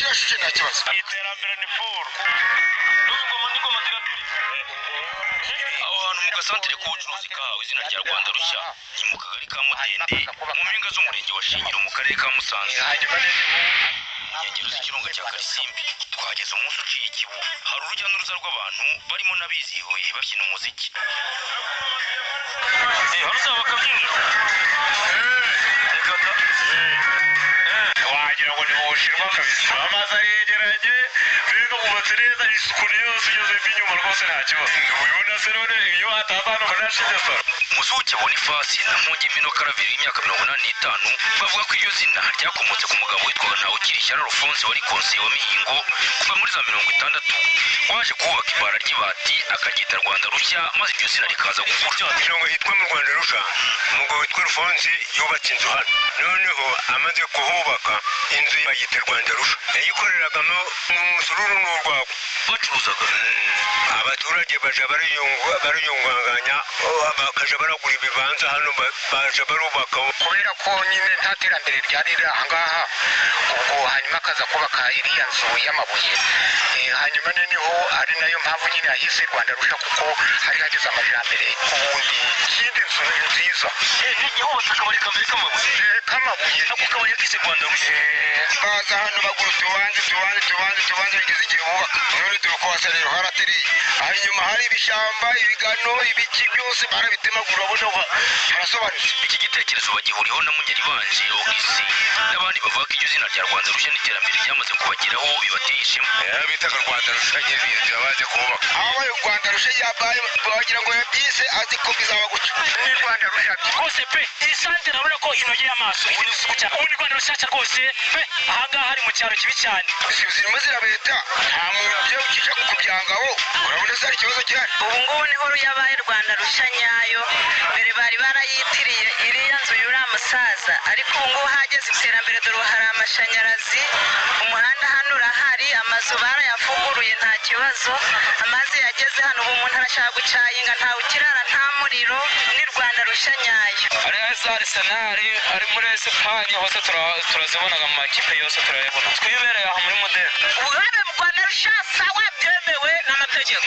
rushya nta kibazo. Iterambere ni puru. N'ingoma zigaturi. Aho hantu mu gasantere k'ubucuruzi kahawe izina rya Rwanda Rushya ni mu kagari ka Mudende mu mpinga z'umurenge wa Shingiro mu karere ka Musanze. Inkengero z'ikirunga cya Karisimbi twageze umunsi uciye ikibu hari urujya n'uruza rw'abantu barimo n'abizihiwe babyina umuziki. Haruzaba akabyiniro wagira ngo ni mu Bushinwa kabisa. Amazi aregeranye mbega bubatse neza isuku yose ugeze inyuma rwose nta kibazo. Ubibona se none iyo hataza hano banashinze saro. Musuke Boniface na Mpungimino Karaveri y'imyaka 85 bavuga ko iryo zina ryakomotse ku mugabo witwaga Ntawukirishyara Alphonse wari konseye wa Mihingo kuva muri za 60 waje kubaka ibara ry'ibati akaryita Rwanda Rushya maze iryo zina rikaza gukura. Ngo hitwa mu Rwanda Rushya umugabo witwa Alphonse yubatse inzu hano noneho amaze kuhubaka inzu bayita Rwanda Rushya yayikoreragamo n'umusururu n'urwagwa bacuruzaga. Abaturage baje bariyunganganya bakaja baragura ibibanza hano baje barubaka kubera ko nyine nta terambere ryari riri ahangaha. Ubwo hanyuma akaza kubaka iriya nzu y'amabuye hanyuma noneho ari nayo mpamvu nyine yahise Rwanda Rushya kuko hari hageze amajambere. Ubundi ikindi nzu nziza yubatse akabari kambere k'amabuye ako kabari kise Rwanda Rushya baza hano bagura tubanze bigeze igihe bubaka none turi kubasa rero haratereye hanyuma hari ibishamba ibigano ibiki byose barabitemagura ubona harasobanutse. Iki gitekerezo bagihuriyeho na Munyaribanje Ogisi n'abandi bavuga ko iryo zina rya Rwanda Rushya n'iterambere ryamaze kubageraho bibateye ishema. Bitaga Rwanda Rushya nyine baje kubaka aho Rwanda Rushya yabaye bagira ngo yabyise azi ko bizaba guca ni Rwanda Rushya rwose pe. Isanze urabona ko inogeye amaso iri isuku cyane. Ubu ni Rwanda Rushya rwose pe ahangaha hari mu cyaro kibi cyane. Zirimo zirabeta nta muntu byo ukija kubyangaho urabona se ari ikibazo cyane. Ubu ngubu niho yabaye Rwanda Rushya nyayo. Mbere bari barayitiriye iriya nzu yuri musaza ariko ubu ngubu hageze iterambere dore hari amashanyarazi umuhanda hano urahari amazu barayavuguruye nta kibazo amazi yageze hano ubu umuntu arashaka gucayinga ntawe ukirara nta muriro ni Rwanda Rushya nyayo. Ari za Arsenal ari muri Espagne hose turazibonaga mu makipe yose turayabona twibereye aha muri Moderne. Ubuhare mu Rwanda Rushya sawa byemewe n'amategeko.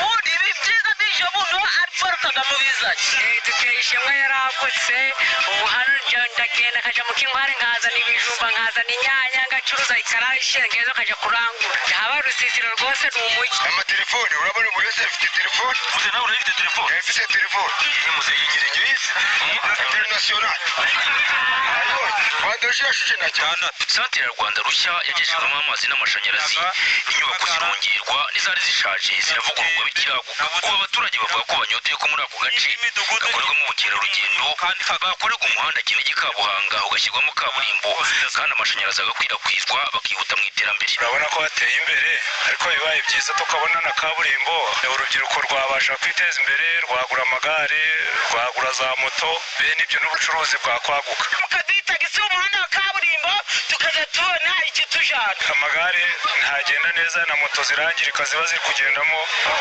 Ubundi ibi byiza bije buno ari Paul Kagame bizanye dukeye ishemwe yaragutse. Ubu hano ndagenda kaja mu Kingwari nkazana ibijumba nkazana inyanya ngacuruza ikarashe ngezo kaja kurangura haba rusisiro rwose n'umujyi. Amatelefone urabona buri wese afite telefone. Uze nawe urafite telefone? Afite telefone ni muzeyinyire ngeze international. Rwanda Rushya nta cyane. Santere ya Rwanda Rushya yagejejwemo amazi n'amashanyarazi inyubako zirongerwa n'izari zishaje ziravugururwa bikiraguka. Kuba abaturage bavuga ko banyoteye ko muri ako gace gakorerwamo ubukerarugendo bakorerwa umuhanda Kinigi Kabuhanga ugashyirwamo kaburimbo kandi amashanyarazi agakwirakwizwa bakihuta mu iterambere. Urabona ko hateye imbere ariko bibaye byiza tukabona na kaburimbo urubyiruko rwabasha kwiteza imbere rwagura amagare rwagura za moto bene ibyo n'ubucuruzi bwakwaguka. Mukadita gisi umuhanda wa kaburimbo tukaza tubona ikitujana. Amagare ntagenda neza na moto zirangirika ziba ziri kugendamo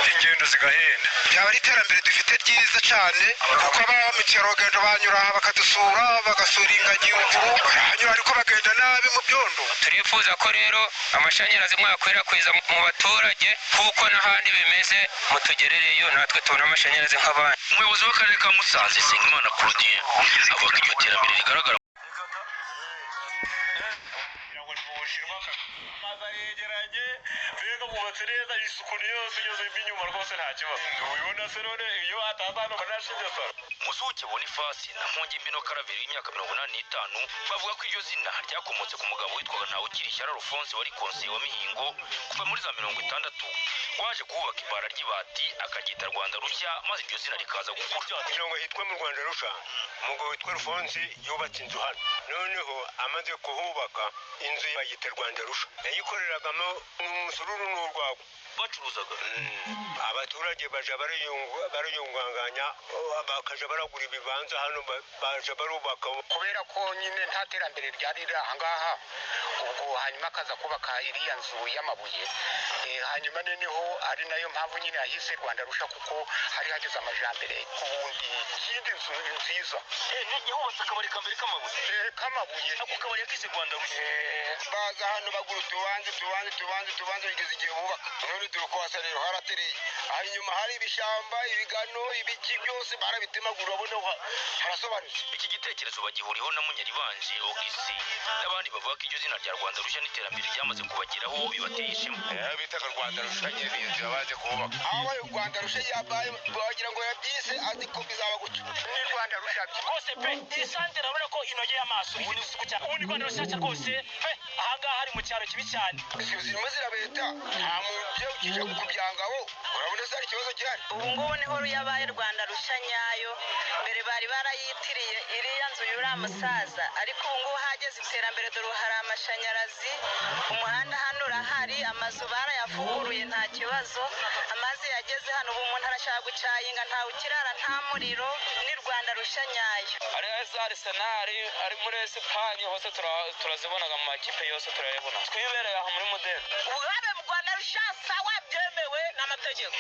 ingendo zigahenda. Byaba ari iterambere dufite ryiza cyane kuko abamukerarugendo banyura aha bakadusura bagasura ingagi y'umvuru barahanyura ariko bagenda nabi mu byondo. Turifuza ko rero amashanyarazi mwakwirakwiza mu baturage kuko n'ahandi bimeze mutugerereyo natwe tubona amashanyarazi nk'abandi. Umuyobozi w'akarere ka Musanze Sengimana Claudien avuga ko iryo terambere rigaragara yegeranye mbega bubatse neza isuku yose ugeze inyuma rwose nta kibazo. Ubibona se none iyo hataza hano banashinze saro. Musuke Boniface na Mpungimino Karaveri y'imyaka 85 bavuga ko iryo zina ryakomotse ku mugabo witwaga Ntawukirishyara Alphonse wari konseye wa Mihingo kuva muri za 60 waje kubaka ibara ry'ibati akaryita Rwanda Rushya maze iryo zina rikaza gukura. Ngo hitwa mu Rwanda Rushya umugabo witwa Alphonse yubatse inzu hano noneho amaze kuhubaka inzu bayita Rwanda Rushya yayikoreragamo n'umusururu n'urwagwa bacuruzaga. Abaturage baje bariyunganganya bakaja baragura ibibanza hano baje barubaka kubera ko nyine nta terambere ryari riri ahangaha. Ubwo hanyuma akaza kubaka iriya nzu y'amabuye hanyuma noneho ari nayo mpamvu nyine yahise Rwanda rusha kuko hari hageze amajambere ku bundi ikindi nzu nziza yubatse akabari kambere k'amabuye ako kabari yakise Rwanda rusha baza hano bagura utubanze bigeze igihe bubaka none turi kwasa rero haratereye hanyuma hari ibishamba ibigano ibiki byose barabitemagura urabona harasobanutse iki gitekerezo bagihuriyeho na Munyaribanje Auguste n'abandi bavuga ko iryo zina rya Rwanda rusha n'iterambere ryamaze kubageraho bibateye ishema bitaga Rwanda rusha nyine binjira baje kubaka aho Rwanda rusha yabaye bagira ngo yabyise azi ko bizaba gutyo ni Rwanda rusha rwose pe isanzwe urabona ko inogeye amaso ubu ni isuku cyane ubu ni Rwanda rusha rwose ahangaha hari mu cyaro kibi cyane zirimo zirabeta nta muntu ukije kubyangaho urabona se hari ikibazo gihari ubu ngubu niho yabaye Rwanda rusha nyayo mbere bari barayitiriye iriya nzu y'uriya musaza ariko ubu ngubu hageze iterambere dore hari amashanyarazi umuhanda hano urahari amazu barayavuguruye nta kibazo amazi yageze hano ubu umuntu arashaka gucayinga ntawe ukirara nta muriro ni Rwanda rusha nyayo ari Arsenal ari muri Espagne hose turazibonaga mu makipe yose turayabona twibereye aha muri Modena uhabe mu Rwanda rusha sawa byemewe n'amategeko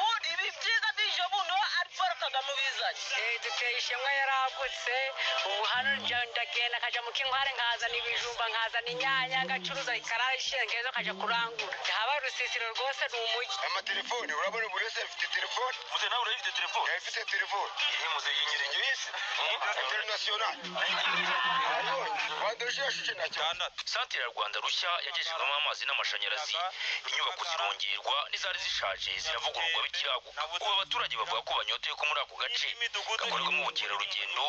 ubu ibi byiza bije buno ari Paul Kagame bizanye duteye ishemwa yaragutse ubu hano ndagenda kaja mu Kinkware nkazana ibijumba nkazana inyanya ngacuruza ikarashe ngezo kaja kurangura haba rusisiro rwose n'umujyi amatelefone urabona buri wese afite telefone muze nawe urafite telefone afite telefone iyi muze yinyirenge yise international Rwanda rusha shushe na cyane santere ya Rwanda rusha yagejejwemo amazi n'amashanyarazi inyubako zirongerwa n'izari zishaje ziravugururwa bikiraguka ubu abaturage bavuga ko banyoteye ko muri ako gace gakorerwamo ubukerarugendo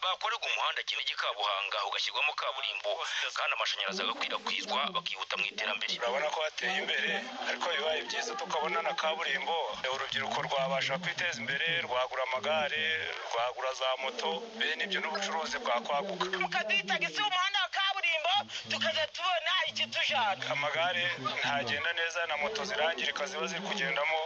bakorerwa umuhanda Kinigi Kabuhanga ugashyirwamo kaburimbo kandi amashanyarazi agakwirakwizwa bakihuta mu iterambere urabona ko hateye imbere ariko bibaye byiza tukabona na kaburimbo urubyiruko rwabasha kwiteza imbere rwagura amagare rwagura za moto bene ibyo n'ubucuruzi bwakwaguka mukaduhitagise umuhanda wa kaburimbo tukaza tubona ikitujana amagare ntagenda neza na moto zirangirika ziba ziri kugendamo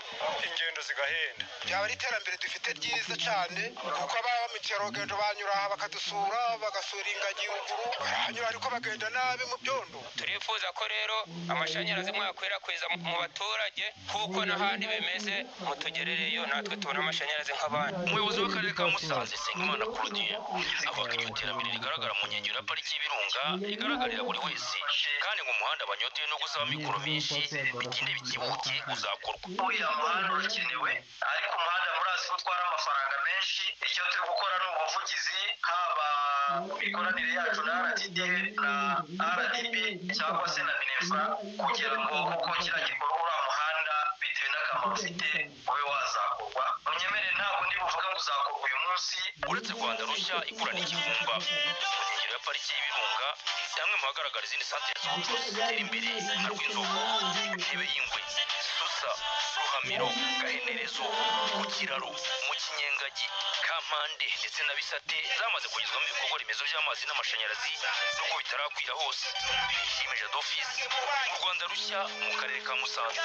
ingendo zigahenda byaba ari iterambere dufite ryiza cyane kuko ababa mukerarugendo banyura aha bakadusura bagasura ingagi ruguru barahanyura ariko bagenda nabi mu byondo turifuza ko rero amashanyarazi mwakwirakwiza mu baturage kuko n'ahandi bimeze mutugerereyo natwe tubona amashanyarazi nk'abandi umuyobozi w'akarere ka Musanze Sengimana Claudien avuga ko iryo terambere rigaragara mu nkengero ya pariki y'Ibirunga rigaragarira buri wese kandi ngo umuhanda banyoteye no gusaba mikoro menshi bitinde bikibuke uzakorwa uriya muhanda urakenewe ariko umuhanda murazi ko utwara amafaranga menshi icyo turi gukora ni ubuvugizi haba imikoranire yacu na RTD na RDB cyangwa se na Minefra kugira ngo kuko kiriya gikorwa uriya muhanda bitewe n'akamaro ufite ube wazakorwa munyemerere ntabwo ndi buvuga ngo uzakorwa uyu munsi uretse Rwanda rusha igurana ikivumba mu nkengero ya pariki y'Ibirunga hamwe mu hagaragara izindi santere z'ubucuruzi zitera imbere nka Rwinzovu Intebe y'Ingwe Susa Ruhamiro Gahenerezo ku kiraro mu Kinyengagi Kampande ndetse na Bisate zamaze kugezwamo ibikorwa remezo by'amazi n'amashanyarazi nubwo bitarakwira hose Ishimeje d'office mu Rwanda rusha mu karere ka Musanze